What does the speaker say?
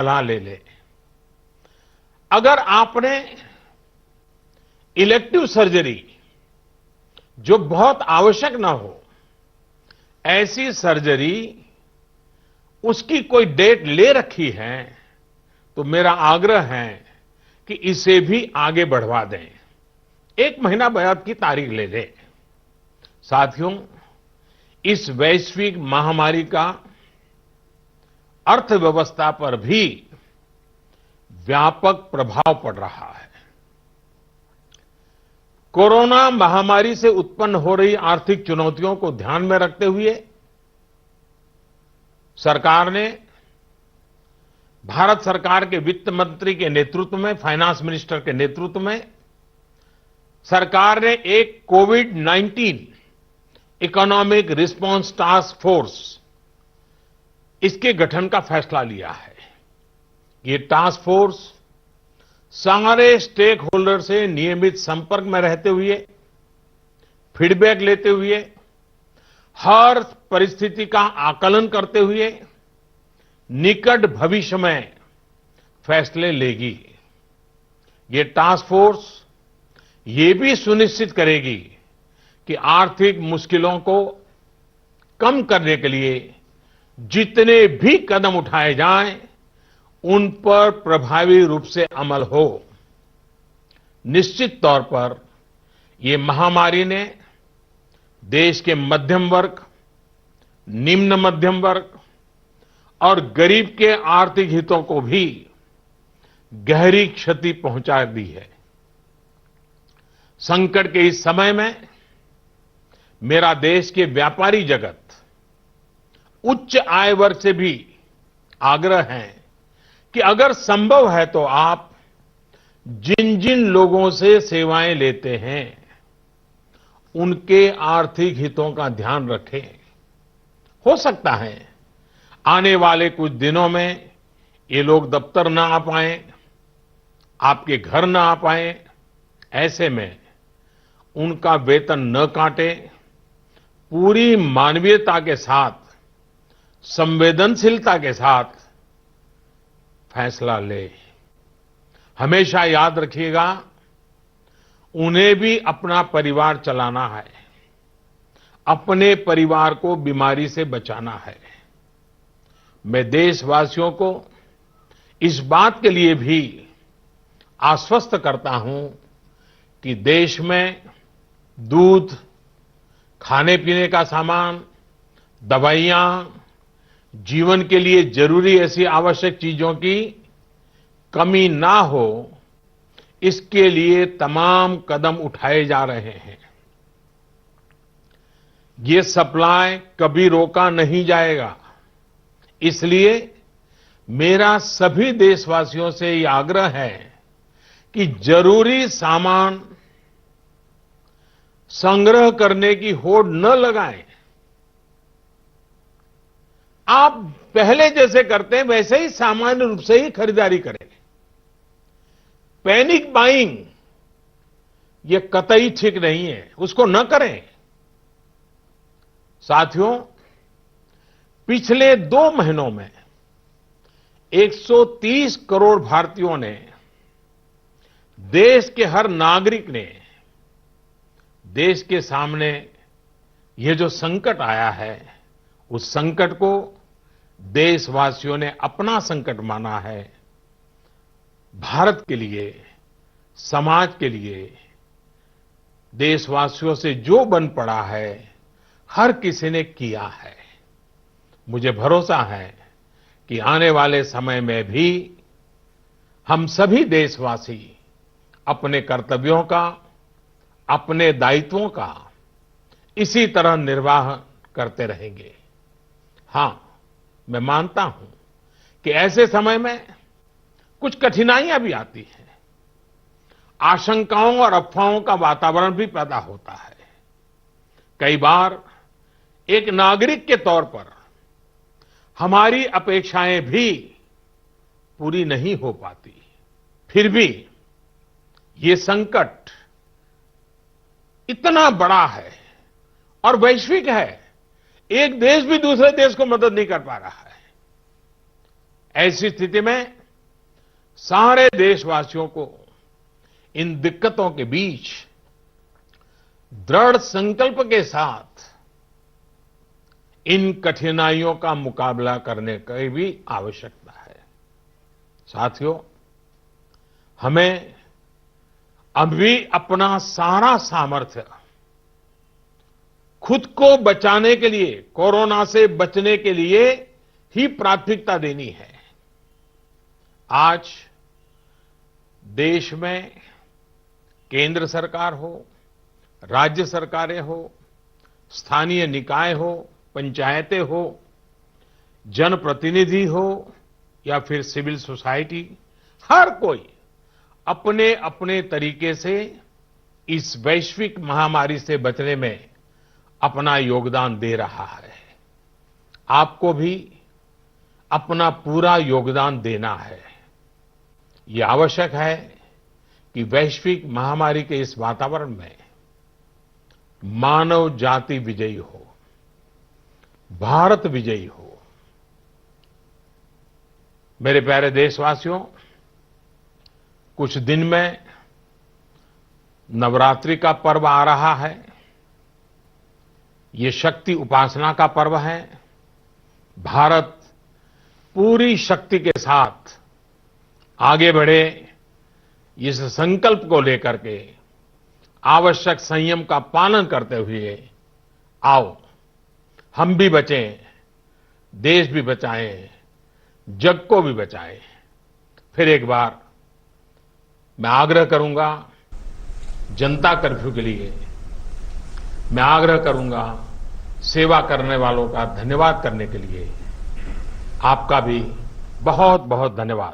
सलाह ले ले। अगर आपने इलेक्टिव सर्जरी जो बहुत आवश्यक ना हो, ऐसी सर्जरी उसकी कोई डेट ले रखी है, तो मेरा आग्रह है कि इसे भी आगे बढ़वा दें। 1 महीना बाद की तारीख ले लें। साथियों, इस वैश्विक महामारी का अर्थव्यवस्था पर भी व्यापक प्रभाव पड़ रहा है। कोरोना महामारी से उत्पन्न हो रही आर्थिक चुनौतियों को ध्यान में रखते हुए सरकार ने, भारत सरकार के वित्त मंत्री के नेतृत्व में, फाइनेंस मिनिस्टर के नेतृत्व में सरकार ने एक कोविड-19 इकोनॉमिक रिस्पांस टास्क फोर्स, इसके गठन का फैसला लिया है। ये टास्क फोर्स सारे स्टेक होल्डर से नियमित संपर्क में रहते हुए, फीडबैक लेते हुए, हर परिस्थिति का आकलन करते हुए निकट भविष्य में फैसले लेगी। ये टास्क फोर्स ये भी सुनिश्चित करेगी कि आर्थिक मुश्किलों को कम करने के लिए जितने भी कदम उठाए जाएं, उन पर प्रभावी रूप से अमल हो। निश्चित तौर पर ये महामारी ने देश के मध्यम वर्ग, निम्न मध्यम वर्ग और गरीब के आर्थिक हितों को भी गहरी क्षति पहुंचा दी है। संकट के इस समय में मेरा देश के व्यापारी जगत, उच्च आय वर्ग से भी आग्रह है कि अगर संभव है तो आप जिन जिन लोगों से सेवाएं लेते हैं, उनके आर्थिक हितों का ध्यान रखें। हो सकता है आने वाले कुछ दिनों में ये लोग दफ्तर ना आ पाएं, आपके घर ना आ पाएं। ऐसे में उनका वेतन न काटें, पूरी मानवीयता के साथ, संवेदनशीलता के साथ फैसला ले। हमेशा याद रखिएगा, उन्हें भी अपना परिवार चलाना है, अपने परिवार को बीमारी से बचाना है। मैं देशवासियों को इस बात के लिए भी आश्वस्त करता हूं कि देश में दूध, खाने पीने का सामान, दवाइयां, जीवन के लिए जरूरी ऐसी आवश्यक चीजों की कमी ना हो, इसके लिए तमाम कदम उठाए जा रहे हैं। ये सप्लाई कभी रोका नहीं जाएगा। इसलिए मेरा सभी देशवासियों से ये आग्रह है कि जरूरी सामान संग्रह करने की होड़ न लगाएं। आप पहले जैसे करते हैं वैसे ही सामान्य रूप से ही खरीदारी करें। पैनिक बाइंग ये कतई ठीक नहीं है, उसको न करें। साथियों, पिछले 2 महीनों में 130 करोड़ भारतीयों ने, देश के हर नागरिक ने, देश के सामने ये जो संकट आया है, उस संकट को देशवासियों ने अपना संकट माना है। भारत के लिए, समाज के लिए देशवासियों से जो बन पड़ा है, हर किसी ने किया है। मुझे भरोसा है कि आने वाले समय में भी हम सभी देशवासी अपने कर्तव्यों का, अपने दायित्वों का इसी तरह निर्वाह करते रहेंगे। हां, मैं मानता हूं कि ऐसे समय में कुछ कठिनाइयां भी आती हैं। आशंकाओं और अफवाहों का वातावरण भी पैदा होता है। कई बार एक नागरिक के तौर पर हमारी अपेक्षाएं भी पूरी नहीं हो पाती। फिर भी ये संकट इतना बड़ा है और वैश्विक है। एक देश भी दूसरे देश को मदद नहीं कर पा रहा है। ऐसी स्थिति में सारे देशवासियों को इन दिक्कतों के बीच दृढ़ संकल्प के साथ इन कठिनाइयों का मुकाबला करने की भी आवश्यकता है। साथियों, हमें अभी अपना सारा सामर्थ्य खुद को बचाने के लिए, कोरोना से बचने के लिए ही प्राथमिकता देनी है। आज देश में केंद्र सरकार हो, राज्य सरकारें हो, स्थानीय निकाय हो, पंचायतें हो, जनप्रतिनिधि हो या फिर सिविल सोसाइटी, हर कोई अपने अपने तरीके से इस वैश्विक महामारी से बचने में अपना योगदान दे रहा है। आपको भी अपना पूरा योगदान देना है। ये आवश्यक है कि वैश्विक महामारी के इस वातावरण में मानव जाति विजयी हो, भारत विजयी हो। मेरे प्यारे देशवासियों, कुछ दिन में नवरात्रि का पर्व आ रहा है। ये शक्ति उपासना का पर्व है। भारत पूरी शक्ति के साथ आगे बढ़े, इस संकल्प को लेकर के आवश्यक संयम का पालन करते हुए आओ हम भी बचें, देश भी बचाएं, जग को भी बचाएं। फिर एक बार मैं आग्रह करूंगा, जनता कर्फ्यू के लिए मैं आग्रह करूंगा, सेवा करने वालों का धन्यवाद करने के लिए। आपका भी बहुत बहुत धन्यवाद।